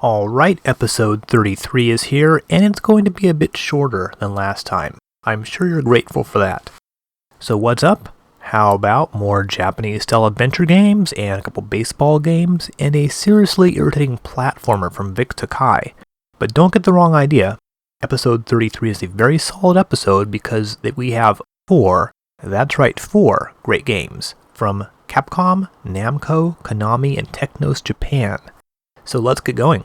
Alright, episode 33 is here, and it's going to be a bit shorter than last time. I'm sure you're grateful for that. So what's up? How about more Japanese-style adventure games, and a couple baseball games, and a seriously irritating platformer from Vic Takai? But don't get the wrong idea. Episode 33 is a very solid episode because we have four great games from Capcom, Namco, Konami, and Technos Japan. So let's get going.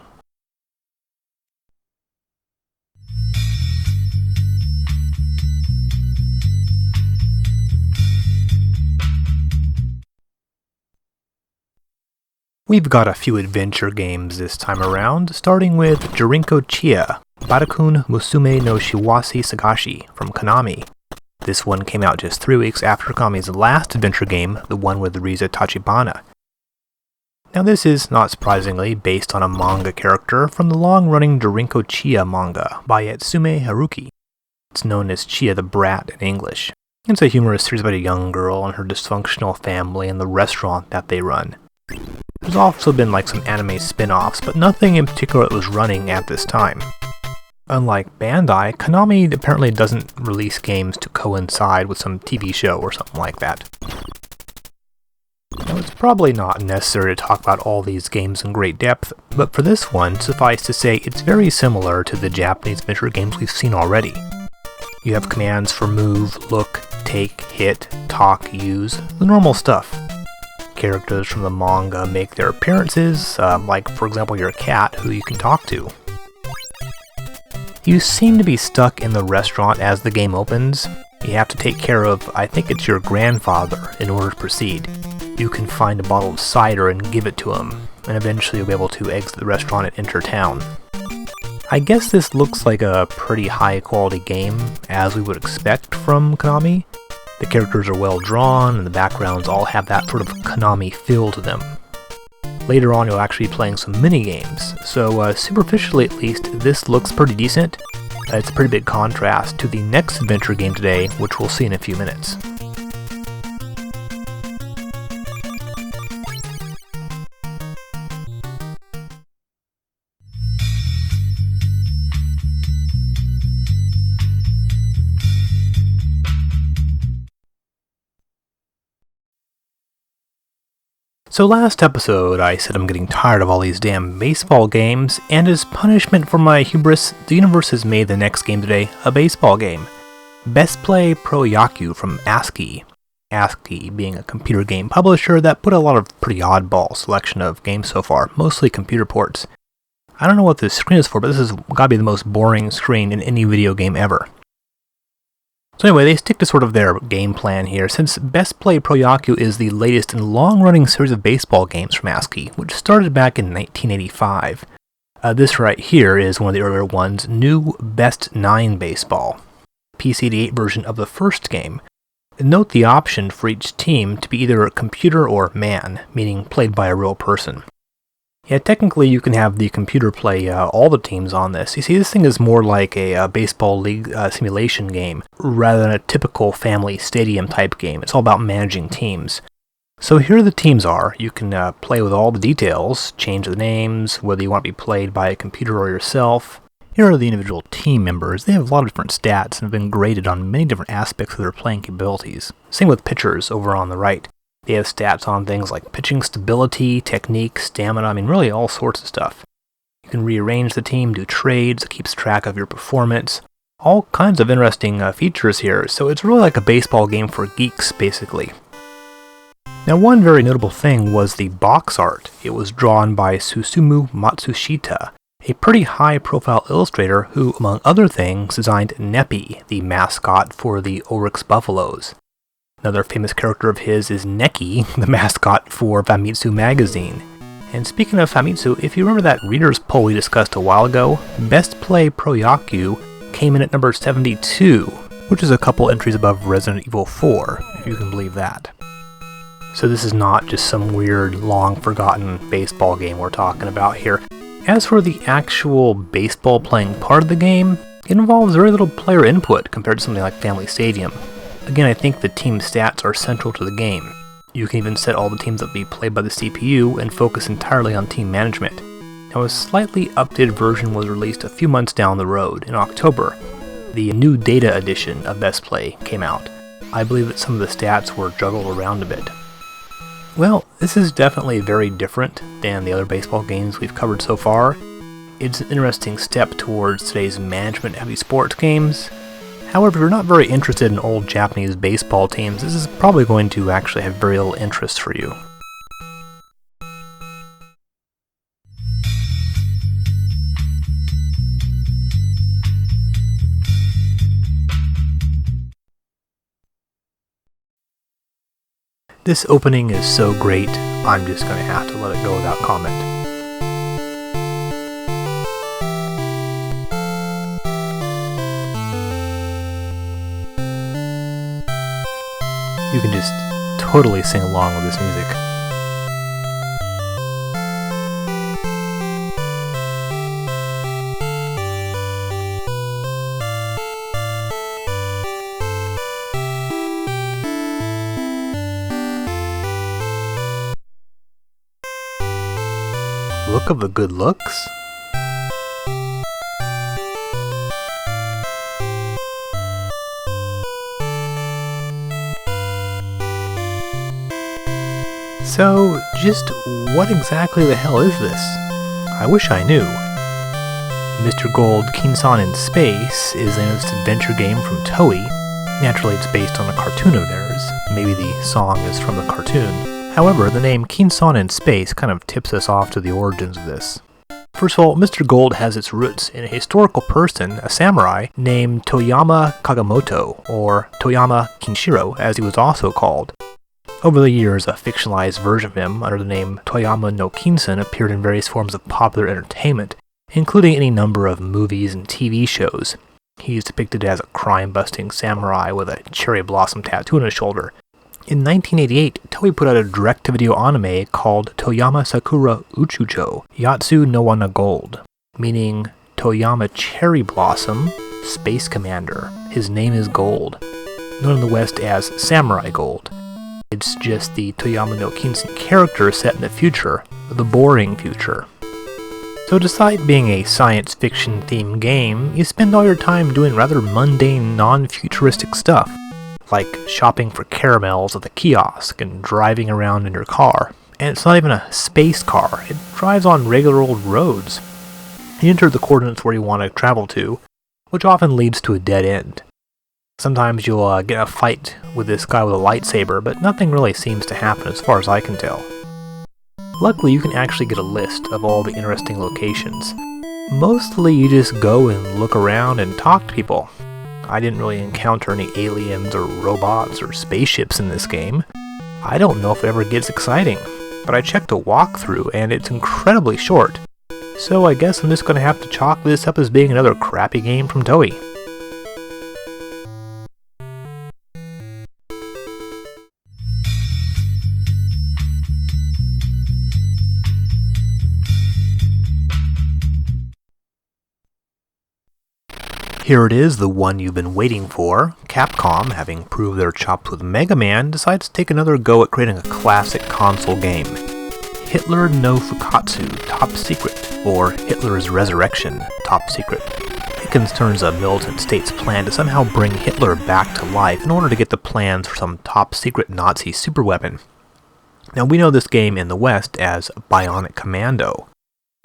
We've got a few adventure games this time around, starting with Jarinko Chie, Bakudan Musume no Shiawase Sagashi from Konami. This one came out just 3 weeks after Konami's last adventure game, the one with Riza Tachibana. Now this is, not surprisingly, based on a manga character from the long-running Jarinko Chie manga by Yatsume Haruki. It's known as Chie the Brat in English. It's a humorous series about a young girl and her dysfunctional family and the restaurant that they run. There's also been some anime spin-offs, but nothing in particular that was running at this time. Unlike Bandai, Konami apparently doesn't release games to coincide with some TV show or something like that. Now, it's probably not necessary to talk about all these games in great depth, but for this one, suffice to say it's very similar to the Japanese adventure games we've seen already. You have commands for move, look, take, hit, talk, use, the normal stuff. Characters from the manga make their appearances, like for example your cat, who you can talk to. You seem to be stuck in the restaurant as the game opens. You have to take care of, I think it's your grandfather, in order to proceed. You can find a bottle of cider and give it to him, and eventually you'll be able to exit the restaurant and enter town. I guess this looks like a pretty high quality game, as we would expect from Konami. The characters are well drawn, and the backgrounds all have that sort of Konami feel to them. Later on you'll actually be playing some mini-games, so superficially at least, this looks pretty decent. It's a pretty big contrast to the next adventure game today, which we'll see in a few minutes. So last episode, I said I'm getting tired of all these damn baseball games, and as punishment for my hubris, the universe has made the next game today a baseball game. Best Play Pro Yakyuu from ASCII. ASCII being a computer game publisher that put a lot of pretty oddball selection of games so far, mostly computer ports. I don't know what this screen is for, but this has gotta be the most boring screen in any video game ever. So anyway, they stick to sort of their game plan here, since Best Play Pro Yakyuu is the latest in a long-running series of baseball games from ASCII, which started back in 1985. This right here is one of the earlier ones, New Best 9 Baseball, PC-8 version of the first game. Note the option for each team to be either a computer or man, meaning played by a real person. Yeah, technically you can have the computer play all the teams on this. You see, this thing is more like a baseball league simulation game, rather than a typical family stadium type game. It's all about managing teams. So here the teams are. You can play with all the details, change the names, whether you want to be played by a computer or yourself. Here are the individual team members. They have a lot of different stats and have been graded on many different aspects of their playing capabilities. Same with pitchers over on the right. They have stats on things like pitching stability, technique, stamina, really all sorts of stuff. You can rearrange the team, do trades, it keeps track of your performance. All kinds of interesting features here, so it's really like a baseball game for geeks, basically. Now one very notable thing was the box art. It was drawn by Susumu Matsushita, a pretty high-profile illustrator who, among other things, designed Neppy, the mascot for the Oryx Buffaloes. Another famous character of his is Neki, the mascot for Famitsu magazine. And speaking of Famitsu, if you remember that reader's poll we discussed a while ago, Best Play Pro Yakyuu came in at number 72, which is a couple entries above Resident Evil 4, if you can believe that. So this is not just some weird, long-forgotten baseball game we're talking about here. As for the actual baseball playing part of the game, it involves very little player input compared to something like Family Stadium. Again, I think the team stats are central to the game. You can even set all the teams up to be played by the CPU and focus entirely on team management. Now a slightly updated version was released a few months down the road, in October. The new data edition of Best Play came out. I believe that some of the stats were juggled around a bit. Well, this is definitely very different than the other baseball games we've covered so far. It's an interesting step towards today's management-heavy sports games. However, if you're not very interested in old Japanese baseball teams, this is probably going to actually have very little interest for you. This opening is so great, I'm just going to have to let it go without comment. You can just totally sing along with this music. Look of the good looks? So, just what exactly the hell is this? I wish I knew. Mr. Gold Kinsan in Space is the newest adventure game from Toei. Naturally, it's based on a cartoon of theirs. Maybe the song is from the cartoon. However, the name Kinsan in Space kind of tips us off to the origins of this. First of all, Mr. Gold has its roots in a historical person, a samurai, named Toyama Kagamoto, or Toyama Kinshiro, as he was also called. Over the years, a fictionalized version of him, under the name Toyama no Kinsan, appeared in various forms of popular entertainment, including any number of movies and TV shows. He is depicted as a crime-busting samurai with a cherry blossom tattoo on his shoulder. In 1988, Toei put out a direct-to-video anime called Toyama Sakura Uchucho Yatsu no Wana Gold, meaning Toyama Cherry Blossom, Space Commander. His name is Gold, known in the West as Samurai Gold. It's just the Toyama no Kinsan character set in the future, the boring future. So despite being a science fiction themed game, you spend all your time doing rather mundane, non-futuristic stuff, like shopping for caramels at the kiosk and driving around in your car. And it's not even a space car, it drives on regular old roads. You enter the coordinates where you want to travel to, which often leads to a dead end. Sometimes you'll get in a fight with this guy with a lightsaber, but nothing really seems to happen as far as I can tell. Luckily, you can actually get a list of all the interesting locations. Mostly you just go and look around and talk to people. I didn't really encounter any aliens or robots or spaceships in this game. I don't know if it ever gets exciting, but I checked a walkthrough and it's incredibly short. So I guess I'm just going to have to chalk this up as being another crappy game from Toei. Here it is, the one you've been waiting for. Capcom, having proved their chops with Mega Man, decides to take another go at creating a classic console game. Hitler no Fukkatsu, Top Secret, or Hitler's Resurrection, Top Secret. Pickens turns a militant state's plan to somehow bring Hitler back to life in order to get the plans for some top secret Nazi superweapon. Now we know this game in the West as Bionic Commando.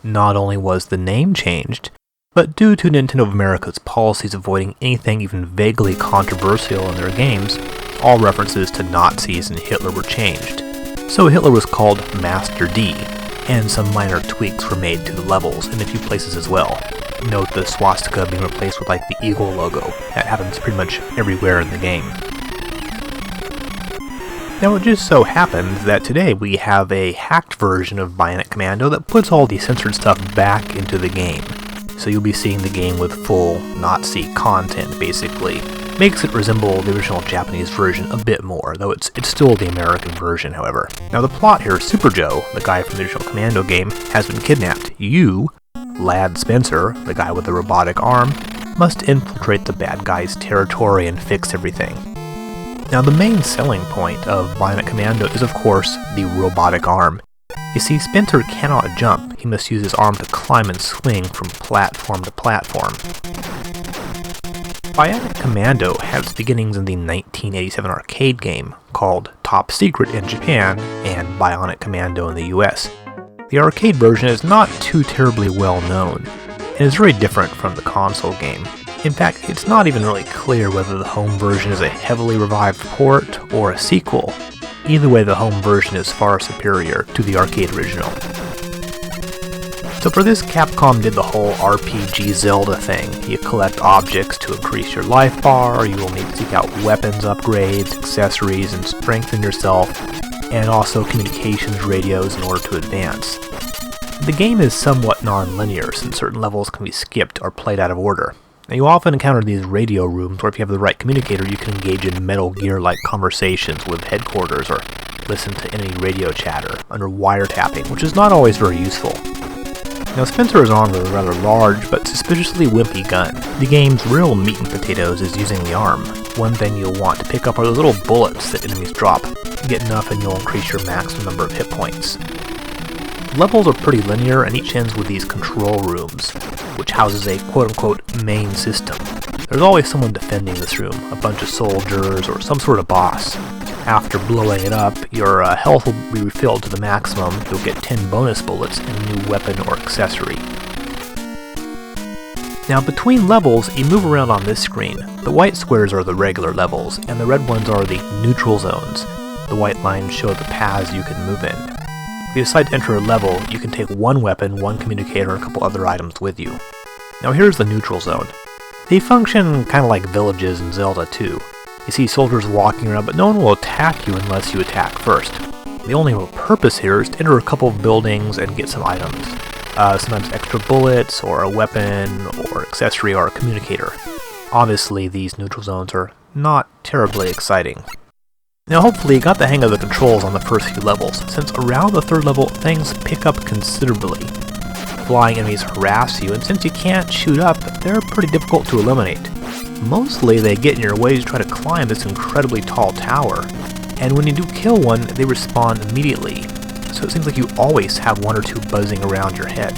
Not only was the name changed, but due to Nintendo of America's policies avoiding anything even vaguely controversial in their games, all references to Nazis and Hitler were changed. So Hitler was called Master D, and some minor tweaks were made to the levels in a few places as well. Note the swastika being replaced with like the eagle logo. That happens pretty much everywhere in the game. Now it just so happens that today we have a hacked version of Bionic Commando that puts all the censored stuff back into the game. So you'll be seeing the game with full Nazi content, basically. Makes it resemble the original Japanese version a bit more, though it's still the American version, however. Now the plot here, Super Joe, the guy from the original Commando game, has been kidnapped. You, Lad Spencer, the guy with the robotic arm, must infiltrate the bad guy's territory and fix everything. Now the main selling point of Bionic Commando is of course the robotic arm. You see, Spencer cannot jump. He must use his arm to climb and swing from platform to platform. Bionic Commando had its beginnings in the 1987 arcade game called Top Secret in Japan and Bionic Commando in the US. The arcade version is not too terribly well known, and is very different from the console game. In fact, it's not even really clear whether the home version is a heavily revived port or a sequel. Either way, the home version is far superior to the arcade original. So for this, Capcom did the whole RPG Zelda thing. You collect objects to increase your life bar, you will need to seek out weapons upgrades, accessories, and strengthen yourself, and also communications radios in order to advance. The game is somewhat non-linear, since certain levels can be skipped or played out of order. Now, you often encounter these radio rooms where if you have the right communicator you can engage in Metal Gear-like conversations with headquarters or listen to enemy radio chatter under wiretapping, which is not always very useful. Now, Spencer is armed with a rather large but suspiciously wimpy gun. The game's real meat and potatoes is using the arm. One thing you'll want to pick up are those little bullets that enemies drop. Get enough and you'll increase your maximum number of hit points. Levels are pretty linear and each ends with these control rooms, which houses a quote-unquote main system. There's always someone defending this room, a bunch of soldiers or some sort of boss. After blowing it up, your health will be refilled to the maximum, you'll get 10 bonus bullets and a new weapon or accessory. Now between levels, you move around on this screen. The white squares are the regular levels, and the red ones are the neutral zones. The white lines show the paths you can move in. If you decide to enter a level, you can take one weapon, one communicator, and a couple other items with you. Now here's the neutral zone. They function kind of like villages in Zelda 2. You see soldiers walking around, but no one will attack you unless you attack first. The only real purpose here is to enter a couple of buildings and get some items. Sometimes extra bullets, or a weapon, or accessory, or a communicator. Obviously, these neutral zones are not terribly exciting. Now hopefully you got the hang of the controls on the first few levels, since around the third level things pick up considerably. Flying enemies harass you, and since you can't shoot up, they're pretty difficult to eliminate. Mostly they get in your way to try to climb this incredibly tall tower, and when you do kill one, they respawn immediately, so it seems like you always have one or two buzzing around your head.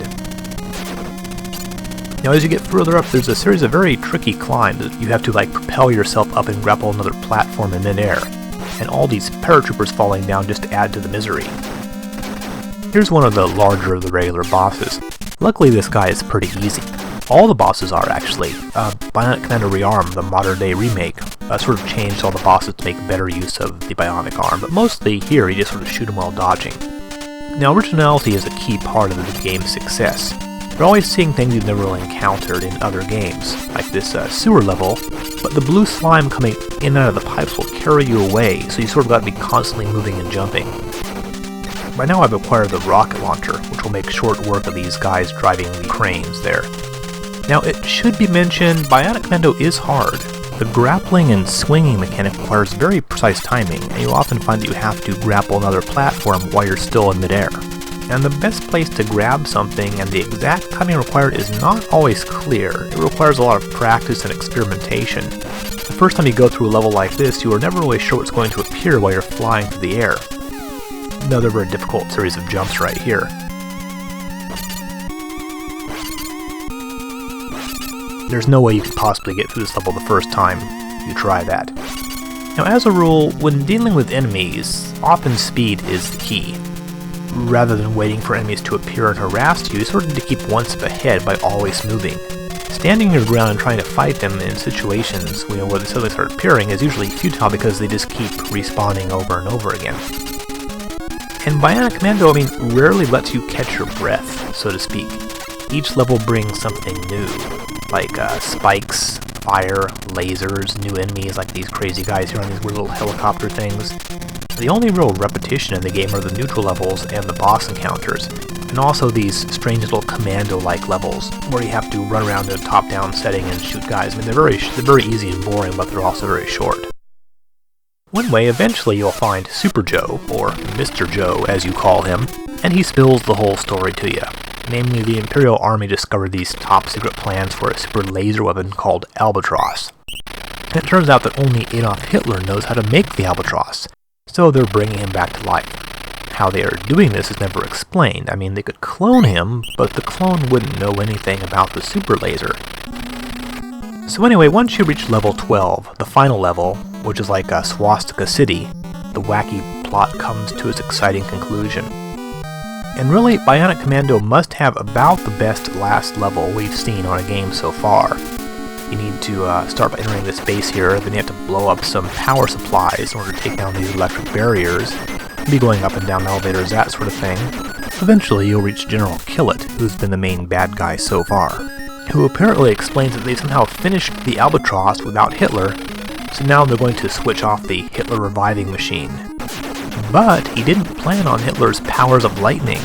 Now as you get further up, there's a series of very tricky climbs. You have to propel yourself up and grapple another platform in midair, and all these paratroopers falling down just to add to the misery. Here's one of the larger of the regular bosses. Luckily this guy is pretty easy. All the bosses are actually. Bionic Commando Rearm, the modern day remake, sort of changed all the bosses to make better use of the bionic arm, but mostly here you just sort of shoot them while dodging. Now originality is a key part of the game's success. You're always seeing things you've never really encountered in other games, like this sewer level, but the blue slime coming in and out of the pipes will carry you away, so you sort of got to be constantly moving and jumping. By now I've acquired the rocket launcher, which will make short work of these guys driving the cranes there. Now it should be mentioned, Bionic Commando is hard. The grappling and swinging mechanic requires very precise timing, and you'll often find that you have to grapple another platform while you're still in midair. And the best place to grab something and the exact timing required is not always clear. It requires a lot of practice and experimentation. The first time you go through a level like this, you are never really sure what's going to appear while you're flying through the air. Another very difficult series of jumps right here. There's no way you could possibly get through this level the first time you try that. Now as a rule, when dealing with enemies, often speed is the key. Rather than waiting for enemies to appear and harass you, you sort of need to keep one step ahead by always moving. Standing your ground and trying to fight them in situations where they suddenly start appearing is usually futile because they just keep respawning over and over again. And Bionic Commando, rarely lets you catch your breath, so to speak. Each level brings something new, like spikes, fire, lasers, new enemies like these crazy guys here on these weird little helicopter things. The only real repetition in the game are the neutral levels and the boss encounters, and also these strange little commando-like levels, where you have to run around in a top-down setting and shoot guys. They're very easy and boring, but they're also very short. One way, eventually you'll find Super Joe, or Mr. Joe as you call him, and he spills the whole story to you. Namely, the Imperial Army discovered these top-secret plans for a super laser weapon called Albatross. And it turns out that only Adolf Hitler knows how to make the Albatross, so they're bringing him back to life. How they are doing this is never explained. I mean, they could clone him, but the clone wouldn't know anything about the super laser. So anyway, once you reach level 12, the final level, which is like a Swastika City, the wacky plot comes to its exciting conclusion. And really, Bionic Commando must have about the best last level we've seen on a game so far. You need to start by entering this base here, then you have to blow up some power supplies in order to take down these electric barriers, be going up and down elevators, that sort of thing. Eventually you'll reach General Killit, who's been the main bad guy so far, who apparently explains that they somehow finished the Albatross without Hitler, so now they're going to switch off the Hitler reviving machine. But he didn't plan on Hitler's powers of lightning,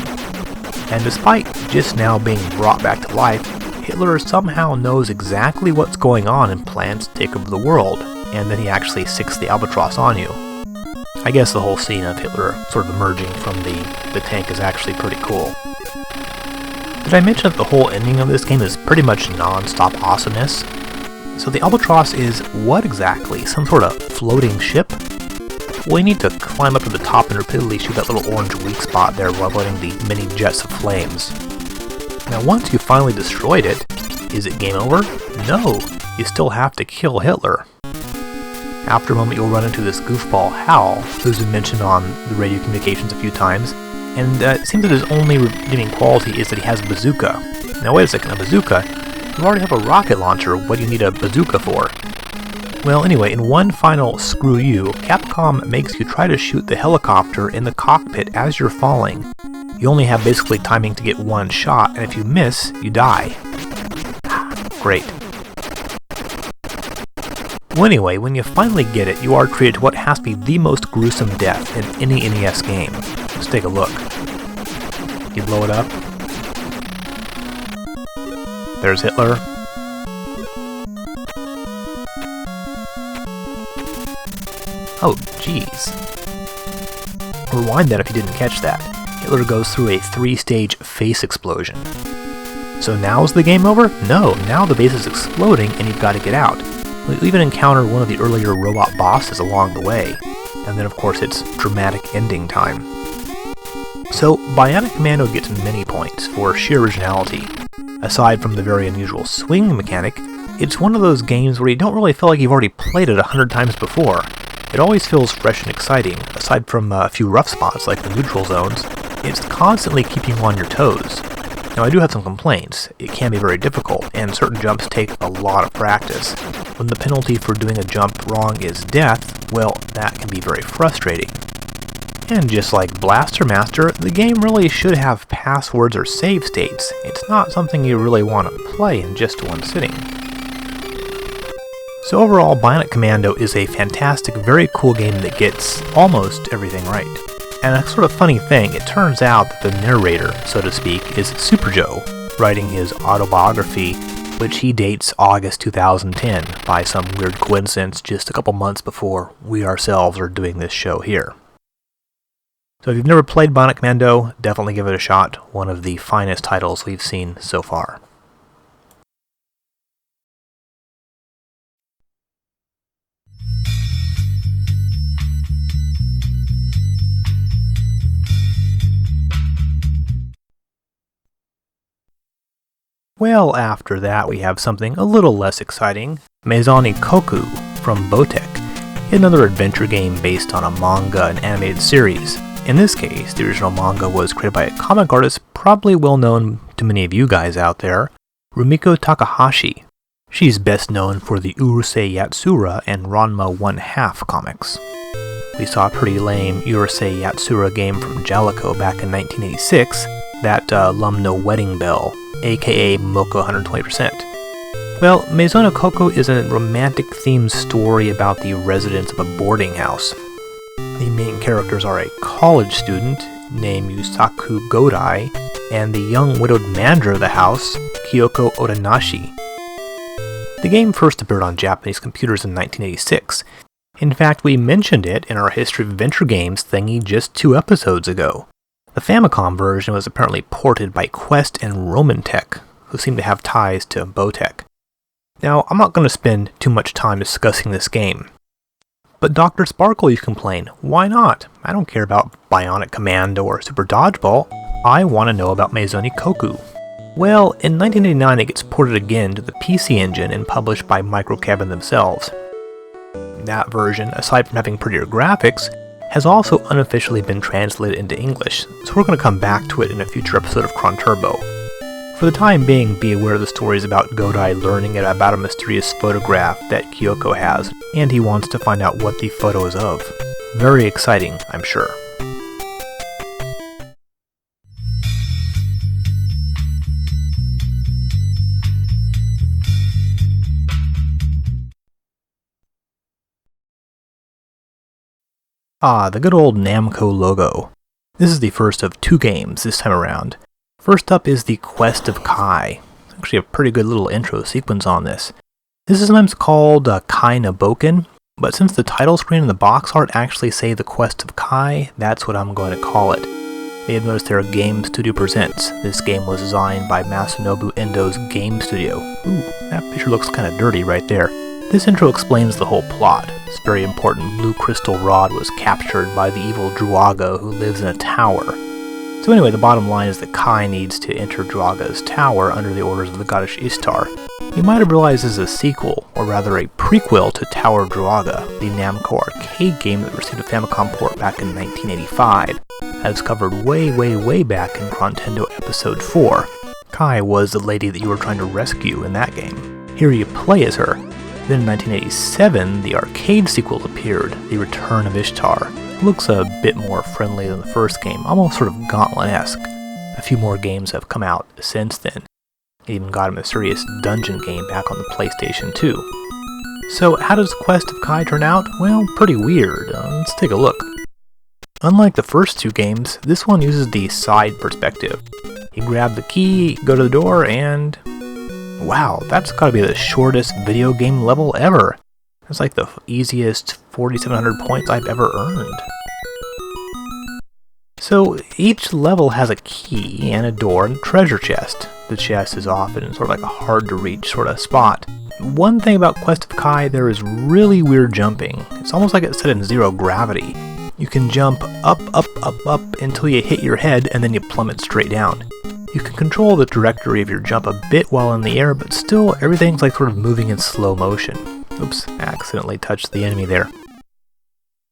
and despite just now being brought back to life, Hitler somehow knows exactly what's going on and plans to take over the world, and then he actually sicks the Albatross on you. I guess the whole scene of Hitler sort of emerging from the tank is actually pretty cool. Did I mention that the whole ending of this game is pretty much non-stop awesomeness? So the Albatross is what exactly? Some sort of floating ship? Well, you need to climb up to the top and repeatedly shoot that little orange weak spot there while avoiding the many jets of flames. Now once you finally destroyed it, is it game over? No, you still have to kill Hitler. After a moment you'll run into this goofball Hal, who's been mentioned on the radio communications a few times, and it seems that his only redeeming quality is that he has a bazooka. Now wait a second, a bazooka? You already have a rocket launcher, what do you need a bazooka for? Well anyway, in one final screw you, Capcom makes you try to shoot the helicopter in the cockpit as you're falling. You only have basically timing to get one shot, and if you miss, you die. Great. Well anyway, when you finally get it, you are treated to what has to be the most gruesome death in any NES game. Let's take a look. You blow it up. There's Hitler. Oh, jeez. Rewind that if you didn't catch that. Hitler goes through a 3-stage face explosion. So now's the game over? No, now the base is exploding and you've got to get out. You'll even encounter one of the earlier robot bosses along the way. And then of course it's dramatic ending time. So Bionic Commando gets many points for sheer originality. Aside from the very unusual swing mechanic, it's one of those games where you don't really feel like you've already played it 100 times before. It always feels fresh and exciting. Aside from a few rough spots like the neutral zones, it's constantly keeping you on your toes. Now I do have some complaints. It can be very difficult, and certain jumps take a lot of practice. When the penalty for doing a jump wrong is death, well, that can be very frustrating. And just like Blaster Master, the game really should have passwords or save states. It's not something you really want to play in just one sitting. So overall, Bionic Commando is a fantastic, very cool game that gets almost everything right. And a sort of funny thing, it turns out that the narrator, so to speak, is Super Joe, writing his autobiography, which he dates August 2010, by some weird coincidence just a couple months before we ourselves are doing this show here. So if you've never played Bionic Commando, definitely give it a shot, one of the finest titles we've seen so far. Well, after that we have something a little less exciting, Maison Ikkoku from Botek, another adventure game based on a manga and animated series. In this case, the original manga was created by a comic artist probably well known to many of you guys out there, Rumiko Takahashi. She's best known for the Urusei Yatsura and Ranma 1/2 comics. We saw a pretty lame Urusei Yatsura game from Jalico back in 1986, that Lumno Wedding Bell, aka Moko 120%. Well, Maison Ikkoku is a romantic-themed story about the residents of a boarding house. The main characters are a college student named Yusaku Godai and the young widowed manager of the house, Kyoko Odanashi. The game first appeared on Japanese computers in 1986. In fact, we mentioned it in our History of Adventure Games thingy just 2 episodes ago. The Famicom version was apparently ported by Quest and Romantech, who seem to have ties to Botek. Now, I'm not going to spend too much time discussing this game. But Dr. Sparkle, you complain. Why not? I don't care about Bionic Commando or Super Dodgeball. I want to know about Maison Ikkoku. Well, in 1989 it gets ported again to the PC Engine and published by Microcabin themselves. That version, aside from having prettier graphics, has also unofficially been translated into English, so we're going to come back to it in a future episode of Chronturbo. For the time being, be aware of the stories about Godai learning about a mysterious photograph that Kyoko has, and he wants to find out what the photo is of. Very exciting, I'm sure. Ah, the good old Namco logo. This is the first of 2 games this time around. First up is the Quest of Kai. Actually a pretty good little intro sequence on this. This is sometimes called Kai no Boken, but since the title screen and the box art actually say the Quest of Kai, that's what I'm going to call it. May have noticed there are Game Studio Presents. This game was designed by Masanobu Endo's Game Studio. Ooh, that picture looks kinda dirty right there. This intro explains the whole plot. This very important blue crystal rod was captured by the evil Druaga who lives in a tower. So anyway, the bottom line is that Kai needs to enter Druaga's tower under the orders of the goddess Ishtar. You might have realized this is a sequel, or rather a prequel to Tower of Druaga, the Namco arcade game that received a Famicom port back in 1985, as covered way back in Chrontendo Episode 4. Kai was the lady that you were trying to rescue in that game. Here you play as her. Then in 1987, the arcade sequel appeared, The Return of Ishtar. It looks a bit more friendly than the first game, almost sort of Gauntlet-esque. A few more games have come out since then. It even got a mysterious dungeon game back on the PlayStation 2. So how does Quest of Kai turn out? Well, pretty weird. Let's take a look. Unlike the first 2 games, this one uses the side perspective. You grab the key, go to the door, and... wow, that's gotta be the shortest video game level ever. That's like the easiest 4,700 points I've ever earned. So each level has a key and a door and a treasure chest. The chest is often in sort of like a hard to reach sort of spot. One thing about Quest of Kai, there is really weird jumping. It's almost like it's set in 0 gravity. You can jump up until you hit your head and then you plummet straight down. You can control the trajectory of your jump a bit while in the air, but still everything's like sort of moving in slow motion. Oops, accidentally touched the enemy there.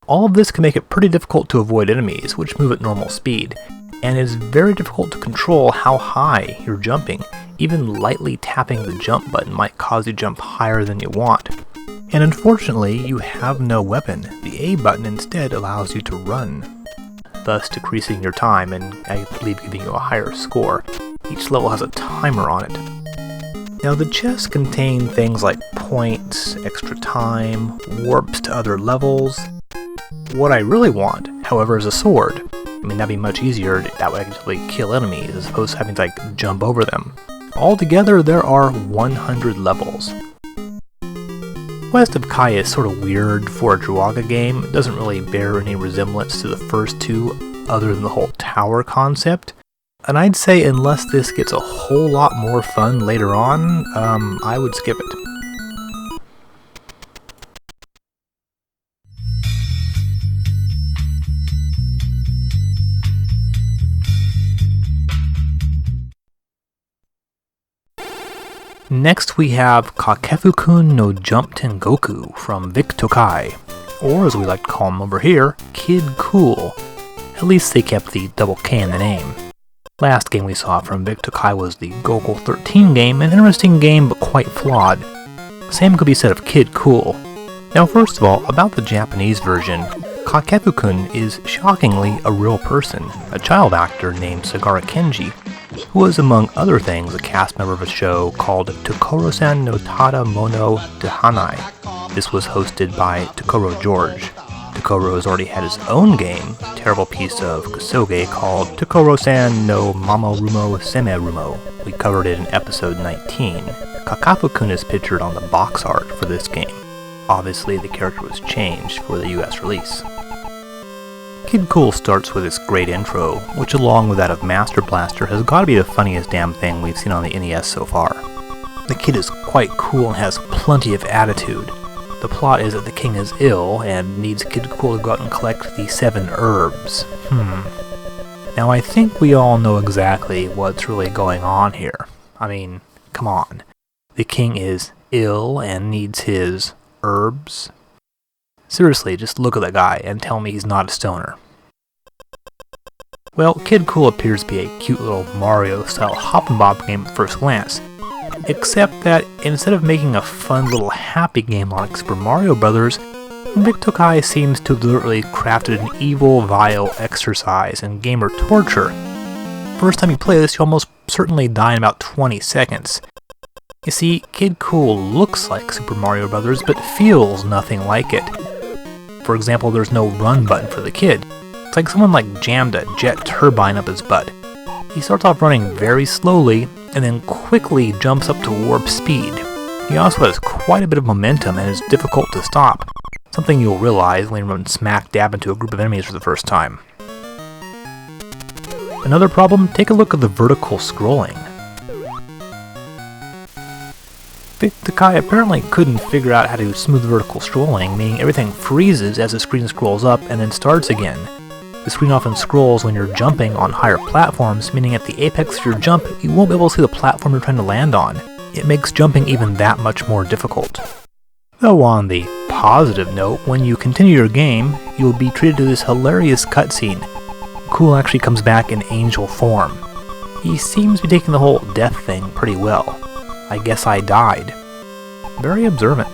All of this can make it pretty difficult to avoid enemies, which move at normal speed, and it is very difficult to control how high you're jumping. Even lightly tapping the jump button might cause you to jump higher than you want. And unfortunately, you have no weapon. The A button instead allows you to run, thus decreasing your time and I believe giving you a higher score. Each level has a timer on it. Now the chests contain things like points, extra time, warps to other levels. What I really want, however, is a sword. I mean, that'd be much easier, that way I can simply kill enemies as opposed to having to like jump over them. Altogether there are 100 levels. Quest of Kai is sort of weird for a Druaga game. It doesn't really bear any resemblance to the first 2 other than the whole tower concept. And I'd say unless this gets a whole lot more fun later on, I would skip it. Next we have Kakefu-kun no Jump Tengoku from Vic Tokai, or as we like to call him over here, Kid Kool. At least they kept the double K in the name. Last game we saw from Vic Tokai was the Gogol 13 game, an interesting game but quite flawed. Same could be said of Kid Kool. Now first of all, about the Japanese version, Kakefu-kun is shockingly a real person, a child actor named Sagara Kenji, who was among other things a cast member of a show called Tokoro-san no Tada Mono de Hanai. This was hosted by Tokoro George. Tokoro has already had his own game, a terrible piece of kusoge called Tokoro-san no Mamorumo Semerumo. We covered it in episode 19. Kakefu-kun is pictured on the box art for this game. Obviously the character was changed for the US release. Kid Kool starts with this great intro, which along with that of Master Blaster has got to be the funniest damn thing we've seen on the NES so far. The kid is quite cool and has plenty of attitude. The plot is that the king is ill and needs Kid Kool to go out and collect the 7 herbs. Now I think we all know exactly what's really going on here. I mean, come on. The king is ill and needs his herbs? Seriously, just look at that guy and tell me he's not a stoner. Well, Kid Kool appears to be a cute little Mario-style hop-and-bop game at first glance, except that instead of making a fun little happy game like Super Mario Bros., Victokai seems to have deliberately crafted an evil, vile exercise in gamer torture. First time you play this, you almost certainly die in about 20 seconds. You see, Kid Kool looks like Super Mario Bros., but feels nothing like it. For example, there's no run button for the kid. It's like someone jammed a jet turbine up his butt. He starts off running very slowly, and then quickly jumps up to warp speed. He also has quite a bit of momentum and is difficult to stop, something you'll realize when you run smack dab into a group of enemies for the first time. Another problem, take a look at the vertical scrolling. Victokai apparently couldn't figure out how to smooth vertical scrolling, meaning everything freezes as the screen scrolls up and then starts again. The screen often scrolls when you're jumping on higher platforms, meaning at the apex of your jump, you won't be able to see the platform you're trying to land on. It makes jumping even that much more difficult. Though on the positive note, when you continue your game, you'll be treated to this hilarious cutscene. Kool actually comes back in angel form. He seems to be taking the whole death thing pretty well. I guess I died. Very observant.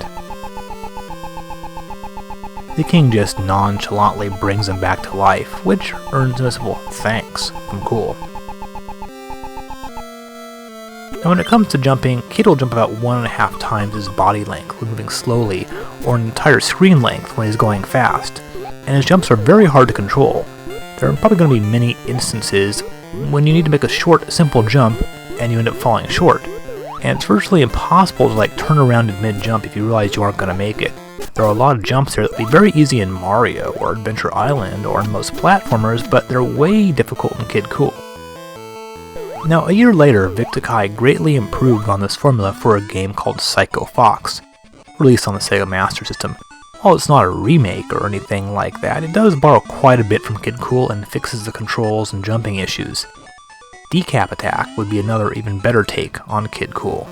The king just nonchalantly brings him back to life, which earns him a simple thanks from Kool. Now when it comes to jumping, Kid will jump about 1.5 times his body length when moving slowly, or an entire screen length when he's going fast, and his jumps are very hard to control. There are probably going to be many instances when you need to make a short, simple jump, and you end up falling short. And it's virtually impossible to turn around in mid-jump if you realize you aren't going to make it. There are a lot of jumps here that would be very easy in Mario, or Adventure Island, or in most platformers, but they're way difficult in Kid Kool. Now, a year later, Victokai greatly improved on this formula for a game called Psycho Fox, released on the Sega Master System. While it's not a remake or anything like that, it does borrow quite a bit from Kid Kool and fixes the controls and jumping issues. Decap Attack would be another even better take on Kid Kool.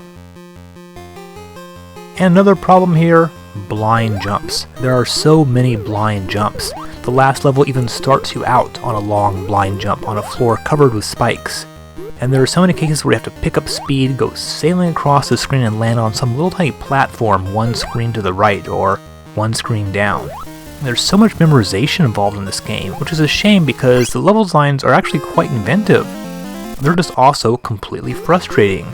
And another problem here, blind jumps. There are so many blind jumps. The last level even starts you out on a long blind jump on a floor covered with spikes. And there are so many cases where you have to pick up speed, go sailing across the screen and land on some little tiny platform one screen to the right or one screen down. There's so much memorization involved in this game, which is a shame because the level designs are actually quite inventive. They're just also completely frustrating.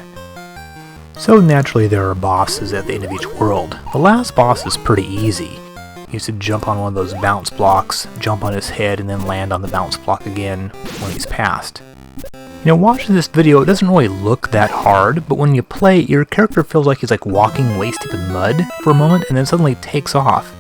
So naturally there are bosses at the end of each world. The last boss is pretty easy. You used to jump on one of those bounce blocks, jump on his head, and then land on the bounce block again when he's passed. You know, watching this video, it doesn't really look that hard, but when you play, your character feels like he's walking waist-deep in mud for a moment and then suddenly takes off.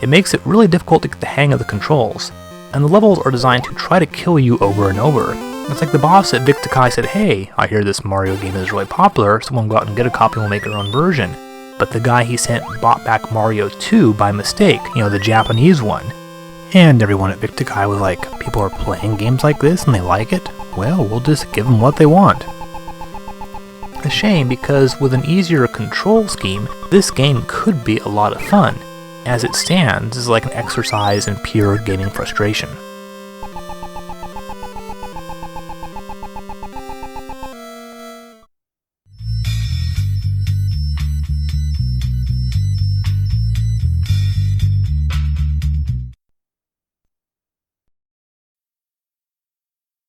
It makes it really difficult to get the hang of the controls, and the levels are designed to try to kill you over and over. It's like the boss at Victokai said, "Hey, I hear this Mario game is really popular, someone go out and get a copy and we'll make our own version." But the guy he sent bought back Mario 2 by mistake, the Japanese one. And everyone at Victokai was like, people are playing games like this and they like it? Well, we'll just give them what they want. A shame because with an easier control scheme, this game could be a lot of fun. As it stands, it's like an exercise in pure gaming frustration.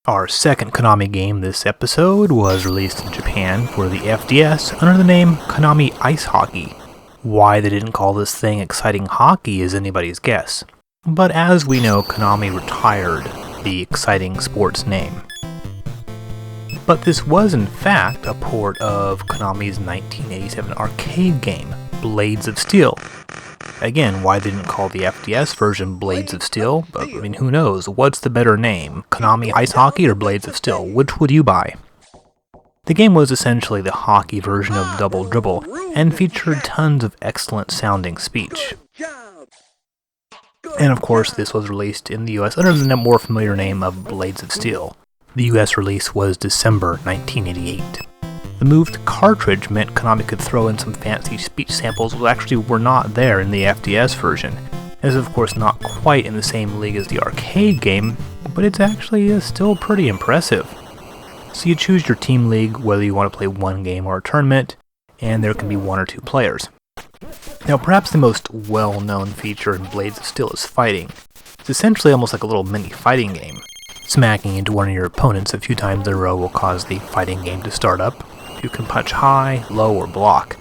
Our second Konami game this episode was released in Japan for the FDS under the name Konami Ice Hockey. Why they didn't call this thing Exciting Hockey is anybody's guess. But as we know, Konami retired the Exciting Sports name. But this was in fact a port of Konami's 1987 arcade game, Blades of Steel. Again, why they didn't call the FDS version Blades of Steel, but who knows, what's the better name, Konami Ice Hockey or Blades of Steel, which would you buy? The game was essentially the hockey version of Double Dribble, and featured tons of excellent sounding speech. And of course, this was released in the US under the more familiar name of Blades of Steel. The US release was December 1988. The moved cartridge meant Konami could throw in some fancy speech samples which actually were not there in the FDS version. It is of course not quite in the same league as the arcade game, but it's actually still pretty impressive. So you choose your team league, whether you want to play one game or a tournament, and there can be 1 or 2 players. Now perhaps the most well-known feature in Blades of Steel is fighting. It's essentially almost like a little mini fighting game. Smacking into one of your opponents a few times in a row will cause the fighting game to start up. You can punch high, low, or block,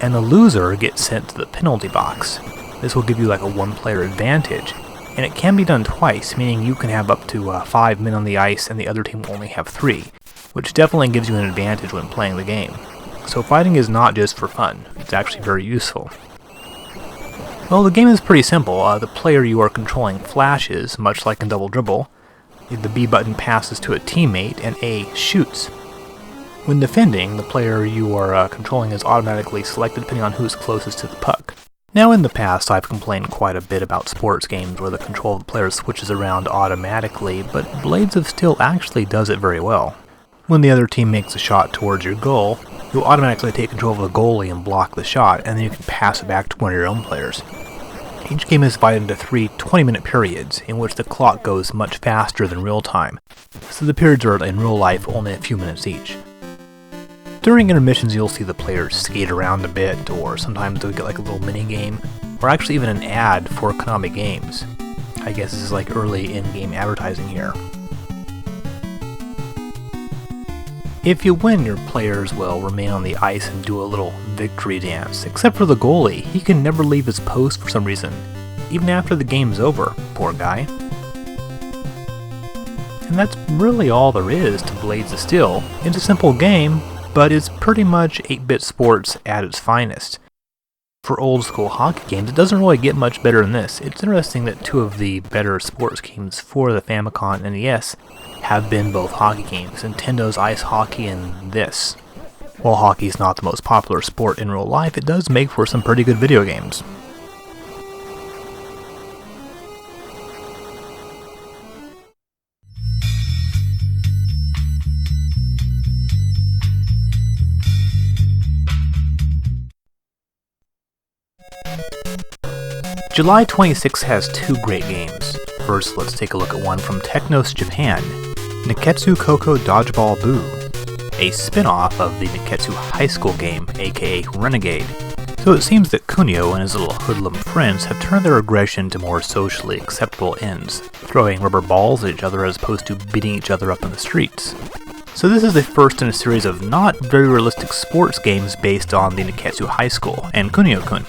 and the loser gets sent to the penalty box. This will give you like a 1-player advantage, and it can be done twice, meaning you can have up to 5 men on the ice and the other team will only have 3, which definitely gives you an advantage when playing the game. So fighting is not just for fun, it's actually very useful. Well, the game is pretty simple. The player you are controlling flashes, much like in Double Dribble. The B button passes to a teammate, and A shoots. When defending, the player you are controlling is automatically selected depending on who's closest to the puck. Now in the past, I've complained quite a bit about sports games where the control of the player switches around automatically, but Blades of Steel actually does it very well. When the other team makes a shot towards your goal, you'll automatically take control of the goalie and block the shot, and then you can pass it back to one of your own players. Each game is divided into 3 20-minute periods, in which the clock goes much faster than real time, so the periods are in real life only a few minutes each. During intermissions you'll see the players skate around a bit, or sometimes they'll get like a little mini game, or actually even an ad for Konami games. I guess this is like early in-game advertising here. If you win, your players will remain on the ice and do a little victory dance, except for the goalie. He can never leave his post for some reason, even after the game's over, poor guy. And that's really all there is to Blades of Steel. It's a simple game, but it's pretty much 8-bit sports at its finest. For old school hockey games, it doesn't really get much better than this. It's interesting that 2 of the better sports games for the Famicom and NES have been both hockey games, Nintendo's Ice Hockey and this. While hockey is not the most popular sport in real life, it does make for some pretty good video games. July 26 has 2 great games. First, let's take a look at one from Technos Japan, Nekketsu Koukou Dodgeball Boo, a spin-off of the Nekketsu high school game, aka Renegade. So it seems that Kunio and his little hoodlum friends have turned their aggression to more socially acceptable ends, throwing rubber balls at each other as opposed to beating each other up in the streets. So this is the first in a series of not very realistic sports games based on the Nekketsu high school and Kunio-kun.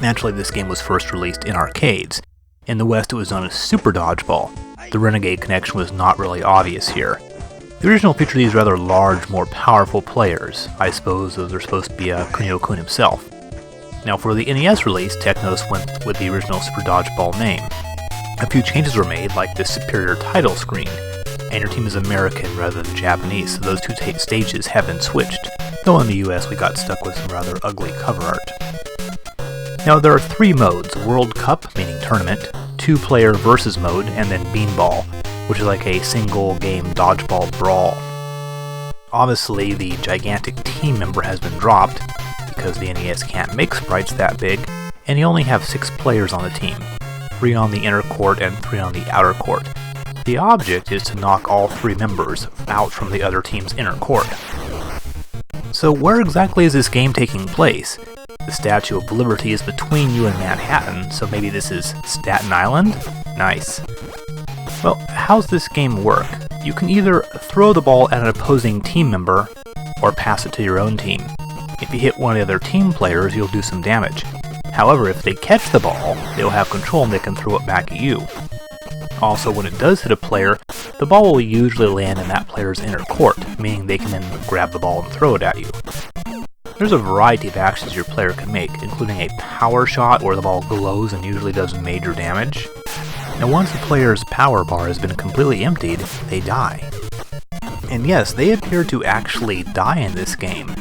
Naturally, this game was first released in arcades. In the West, it was known as Super Dodgeball. The Renegade connection was not really obvious here. The original featured these rather large, more powerful players. I suppose those are supposed to be Kunio-kun himself. Now for the NES release, Technos went with the original Super Dodgeball name. A few changes were made, like the superior title screen, and your team is American rather than Japanese, so those 2 stages have been switched, though in the US we got stuck with some rather ugly cover art. Now there are 3 modes: World Cup, meaning tournament, 2-player versus mode, and then Beanball, which is like a single game dodgeball brawl. Obviously the gigantic team member has been dropped, because the NES can't make sprites that big, and you only have 6 players on the team, 3 on the inner court and 3 on the outer court. The object is to knock all 3 members out from the other team's inner court. So where exactly is this game taking place? The Statue of Liberty is between you and Manhattan, so maybe this is Staten Island? Nice. Well, how's this game work? You can either throw the ball at an opposing team member, or pass it to your own team. If you hit one of the other team players, you'll do some damage. However, if they catch the ball, they'll have control and they can throw it back at you. Also, when it does hit a player, the ball will usually land in that player's inner court, meaning they can then grab the ball and throw it at you. There's a variety of actions your player can make, including a power shot where the ball glows and usually does major damage. Now once the player's power bar has been completely emptied, they die. And yes, they appear to actually die in this game.